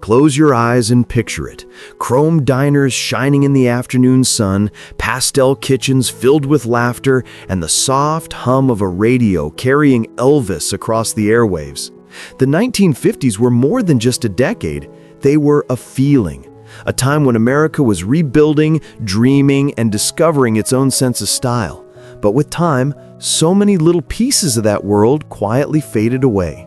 Close your eyes and picture it. Chrome diners shining in the afternoon sun, pastel kitchens filled with laughter, and the soft hum of a radio carrying Elvis across the airwaves. The 1950s were more than just a decade. They were a feeling. A time when America was rebuilding, dreaming, and discovering its own sense of style. But with time, so many little pieces of that world quietly faded away.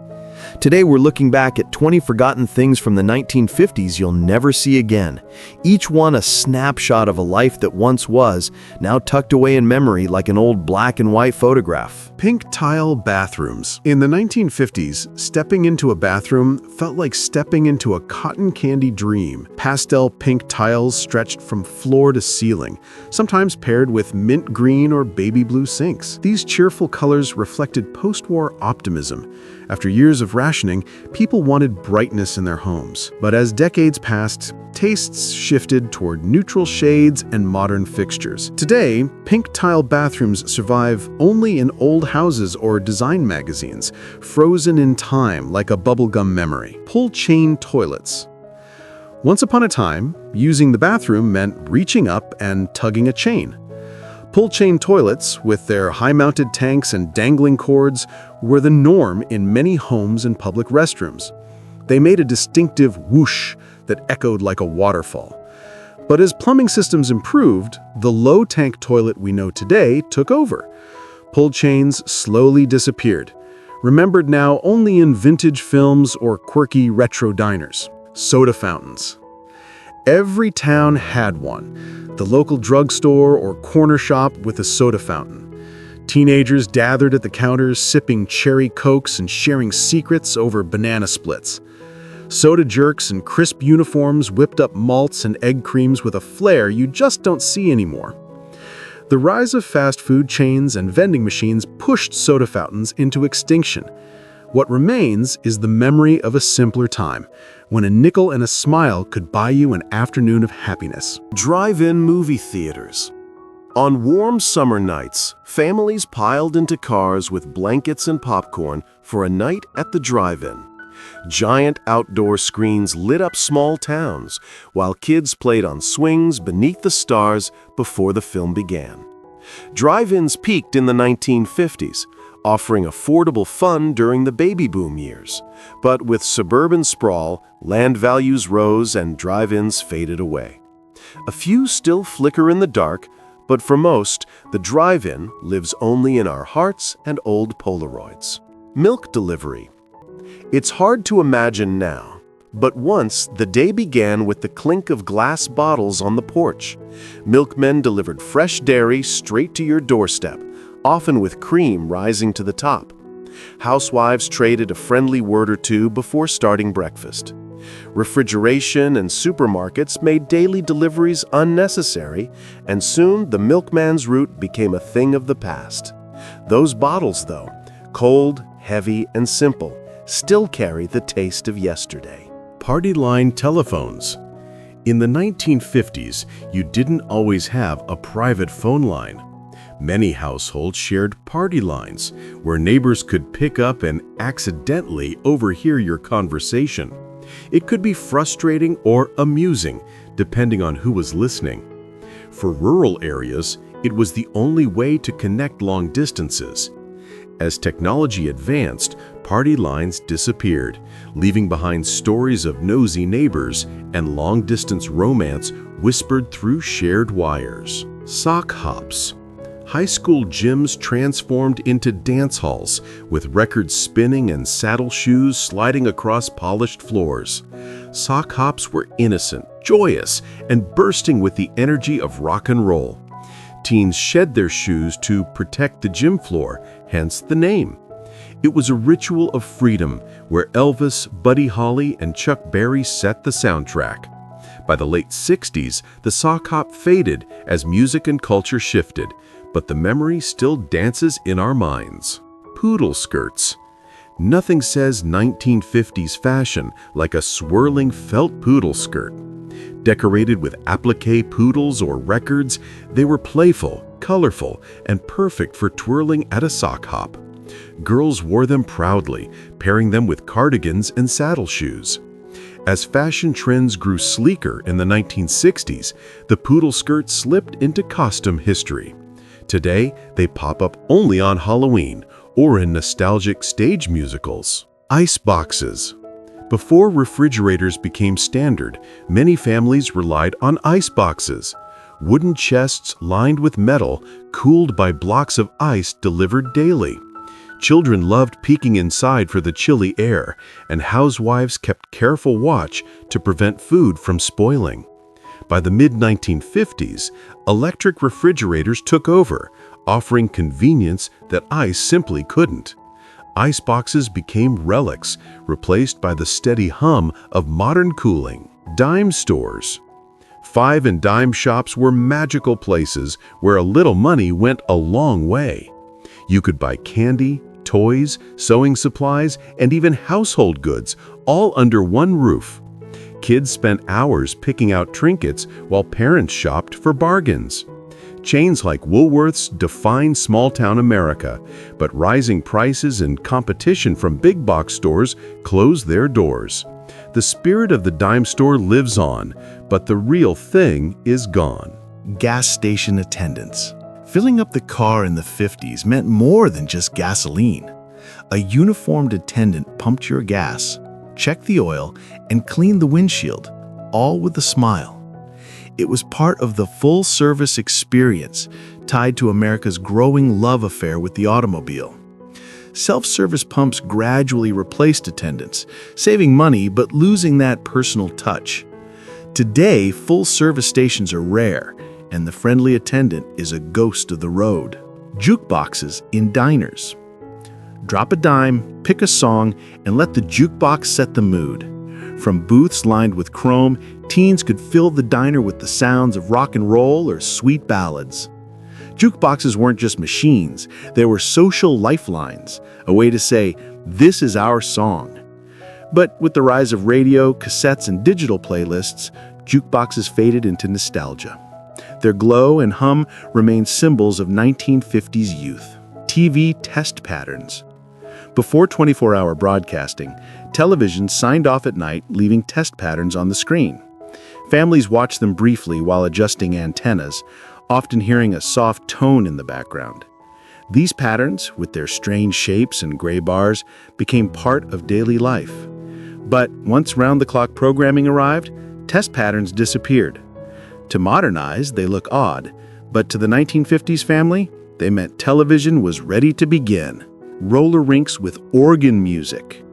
Today we're looking back at 20 forgotten things from the 1950s you'll never see again. Each one a snapshot of a life that once was, now tucked away in memory like an old black and white photograph. Pink tile bathrooms. In the 1950s, stepping into a bathroom felt like stepping into a cotton candy dream. Pastel pink tiles stretched from floor to ceiling, sometimes paired with mint green or baby blue sinks. These cheerful colors reflected post-war optimism. After years of rationing, people wanted brightness in their homes. But as decades passed, tastes shifted toward neutral shades and modern fixtures. Today, pink tile bathrooms survive only in old houses or design magazines, frozen in time like a bubblegum memory. Pull-chain toilets. Once upon a time, using the bathroom meant reaching up and tugging a chain. Pull-chain toilets, with their high-mounted tanks and dangling cords, were the norm in many homes and public restrooms. They made a distinctive whoosh that echoed like a waterfall. But as plumbing systems improved, the low-tank toilet we know today took over. Pull chains slowly disappeared, remembered now only in vintage films or quirky retro diners. Soda fountains. Every town had one. The local drugstore or corner shop with a soda fountain. Teenagers gathered at the counters sipping cherry cokes and sharing secrets over banana splits. Soda jerks and crisp uniforms whipped up malts and egg creams with a flair you just don't see anymore. The rise of fast food chains and vending machines pushed soda fountains into extinction. What remains is the memory of a simpler time, when a nickel and a smile could buy you an afternoon of happiness. Drive-in movie theaters. On warm summer nights, families piled into cars with blankets and popcorn for a night at the drive-in. Giant outdoor screens lit up small towns, while kids played on swings beneath the stars before the film began. Drive-ins peaked in the 1950s, offering affordable fun during the baby boom years. But with suburban sprawl, land values rose and drive-ins faded away. A few still flicker in the dark, but for most, the drive-in lives only in our hearts and old Polaroids. Milk delivery. It's hard to imagine now, but once the day began with the clink of glass bottles on the porch. Milkmen delivered fresh dairy straight to your doorstep, often with cream rising to the top. Housewives traded a friendly word or two before starting breakfast. Refrigeration and supermarkets made daily deliveries unnecessary, and soon the milkman's route became a thing of the past. Those bottles, though, cold, heavy, and simple, still carry the taste of yesterday. Party line telephones. In the 1950s, you didn't always have a private phone line. Many households shared party lines, where neighbors could pick up and accidentally overhear your conversation. It could be frustrating or amusing, depending on who was listening. For rural areas, it was the only way to connect long distances. As technology advanced, party lines disappeared, leaving behind stories of nosy neighbors and long-distance romance whispered through shared wires. Sock hops. High school gyms transformed into dance halls, with records spinning and saddle shoes sliding across polished floors. Sock hops were innocent, joyous, and bursting with the energy of rock and roll. Teens shed their shoes to protect the gym floor, hence the name. It was a ritual of freedom, where Elvis, Buddy Holly, and Chuck Berry set the soundtrack. By the late 60s, the sock hop faded as music and culture shifted, but the memory still dances in our minds. Poodle skirts. Nothing says 1950s fashion like a swirling felt poodle skirt. Decorated with applique poodles or records, they were playful, colorful, and perfect for twirling at a sock hop. Girls wore them proudly, pairing them with cardigans and saddle shoes. As fashion trends grew sleeker in the 1960s, the poodle skirt slipped into costume history. Today, they pop up only on Halloween or in nostalgic stage musicals. Ice boxes. Before refrigerators became standard, many families relied on ice boxes. Wooden chests lined with metal, cooled by blocks of ice delivered daily. Children loved peeking inside for the chilly air, and housewives kept careful watch to prevent food from spoiling. By the mid-1950s, electric refrigerators took over, offering convenience that ice simply couldn't. Ice boxes became relics, replaced by the steady hum of modern cooling. Dime stores. 5 and dime shops were magical places where a little money went a long way. You could buy candy, toys, sewing supplies, and even household goods, all under one roof. Kids spent hours picking out trinkets while parents shopped for bargains. Chains like Woolworth's defined small-town America, but rising prices and competition from big box stores closed their doors. The spirit of the dime store lives on, but the real thing is gone. Gas station attendants. Filling up the car in the 50s meant more than just gasoline. A uniformed attendant pumped your gas, checked the oil, and cleaned the windshield, all with a smile. It was part of the full-service experience, tied to America's growing love affair with the automobile. Self-service pumps gradually replaced attendants, saving money but losing that personal touch. Today, full-service stations are rare, and the friendly attendant is a ghost of the road. Jukeboxes in diners. Drop a dime, pick a song, and let the jukebox set the mood. From booths lined with chrome, teens could fill the diner with the sounds of rock and roll or sweet ballads. Jukeboxes weren't just machines, they were social lifelines, a way to say, "This is our song." But with the rise of radio, cassettes, and digital playlists, jukeboxes faded into nostalgia. Their glow and hum remain symbols of 1950s youth. TV test patterns. Before 24-hour broadcasting, television signed off at night, leaving test patterns on the screen. Families watched them briefly while adjusting antennas, often hearing a soft tone in the background. These patterns, with their strange shapes and gray bars, became part of daily life. But once round-the-clock programming arrived, test patterns disappeared. To modernize, they look odd, but to the 1950s family, they meant television was ready to begin. Roller rinks with organ music.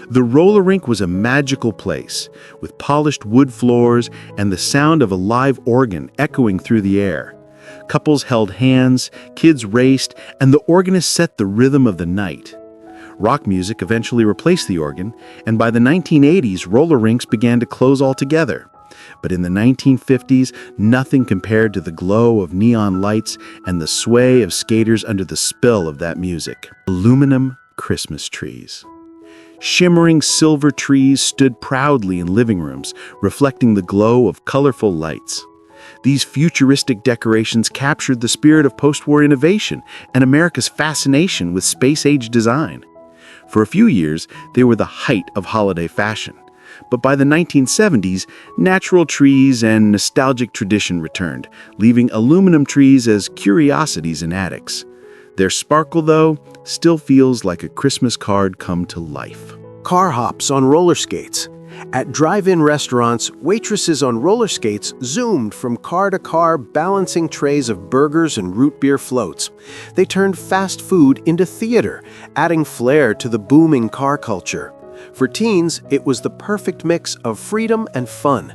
The roller rink was a magical place, with polished wood floors and the sound of a live organ echoing through the air. Couples held hands, kids raced, and the organist set the rhythm of the night. Rock music eventually replaced the organ, and by the 1980s, roller rinks began to close altogether. But in the 1950s, nothing compared to the glow of neon lights and the sway of skaters under the spell of that music. Aluminum Christmas trees. Shimmering silver trees stood proudly in living rooms, reflecting the glow of colorful lights. These futuristic decorations captured the spirit of post-war innovation and America's fascination with space-age design. For a few years, they were the height of holiday fashion. But by the 1970s, natural trees and nostalgic tradition returned, leaving aluminum trees as curiosities in attics. Their sparkle, though, still feels like a Christmas card come to life. Car hops on roller skates. At drive-in restaurants, waitresses on roller skates zoomed from car to car, balancing trays of burgers and root beer floats. They turned fast food into theater, adding flair to the booming car culture. For teens, it was the perfect mix of freedom and fun.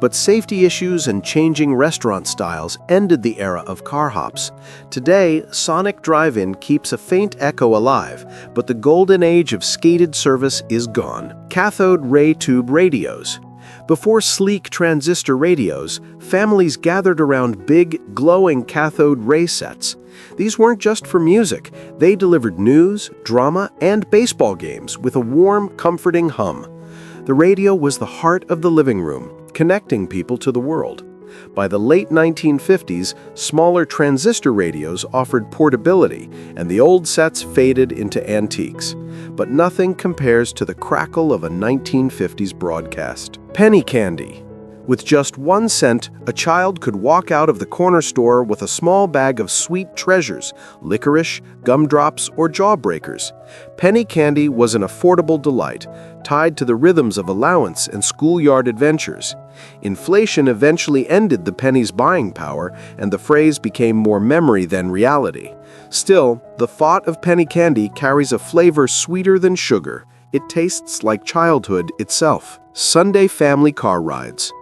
But safety issues and changing restaurant styles ended the era of car hops. Today, Sonic Drive-In keeps a faint echo alive, but the golden age of skated service is gone. Cathode ray tube radios. Before sleek transistor radios, families gathered around big, glowing cathode ray sets. These weren't just for music. They delivered news, drama, and baseball games with a warm, comforting hum. The radio was the heart of the living room, connecting people to the world. By the late 1950s, smaller transistor radios offered portability, and the old sets faded into antiques. But nothing compares to the crackle of a 1950s broadcast. Penny candy. With just 1 cent, a child could walk out of the corner store with a small bag of sweet treasures, licorice, gumdrops, or jawbreakers. Penny candy was an affordable delight, tied to the rhythms of allowance and schoolyard adventures. Inflation eventually ended the penny's buying power, and the phrase became more memory than reality. Still, the thought of penny candy carries a flavor sweeter than sugar. It tastes like childhood itself. Sunday family car rides.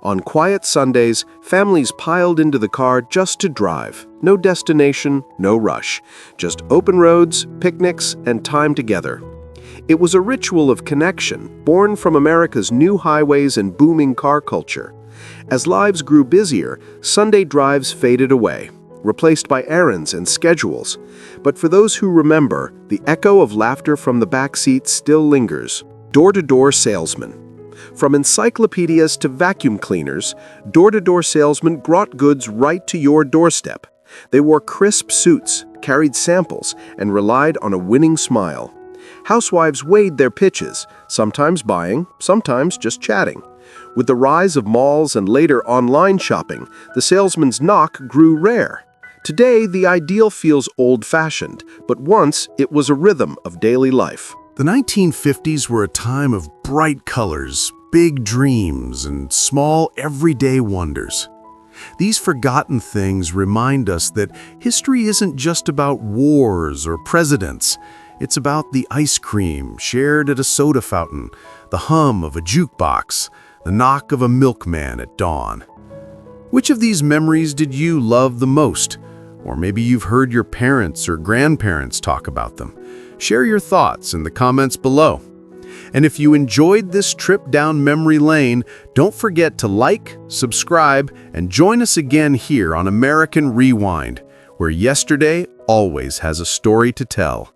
On quiet Sundays, families piled into the car just to drive. No destination, no rush. Just open roads, picnics, and time together. It was a ritual of connection, born from America's new highways and booming car culture. As lives grew busier, Sunday drives faded away, replaced by errands and schedules. But for those who remember, the echo of laughter from the back seat still lingers. Door-to-door salesmen. From encyclopedias to vacuum cleaners, door-to-door salesmen brought goods right to your doorstep. They wore crisp suits, carried samples, and relied on a winning smile. Housewives weighed their pitches, sometimes buying, sometimes just chatting. With the rise of malls and later online shopping, the salesman's knock grew rare. Today, the ideal feels old-fashioned, but once it was a rhythm of daily life. The 1950s were a time of bright colors, big dreams, and small, everyday wonders. These forgotten things remind us that history isn't just about wars or presidents. It's about the ice cream shared at a soda fountain, the hum of a jukebox, the knock of a milkman at dawn. Which of these memories did you love the most? Or maybe you've heard your parents or grandparents talk about them. Share your thoughts in the comments below. And if you enjoyed this trip down memory lane, don't forget to like, subscribe, and join us again here on American Rewind, where yesterday always has a story to tell.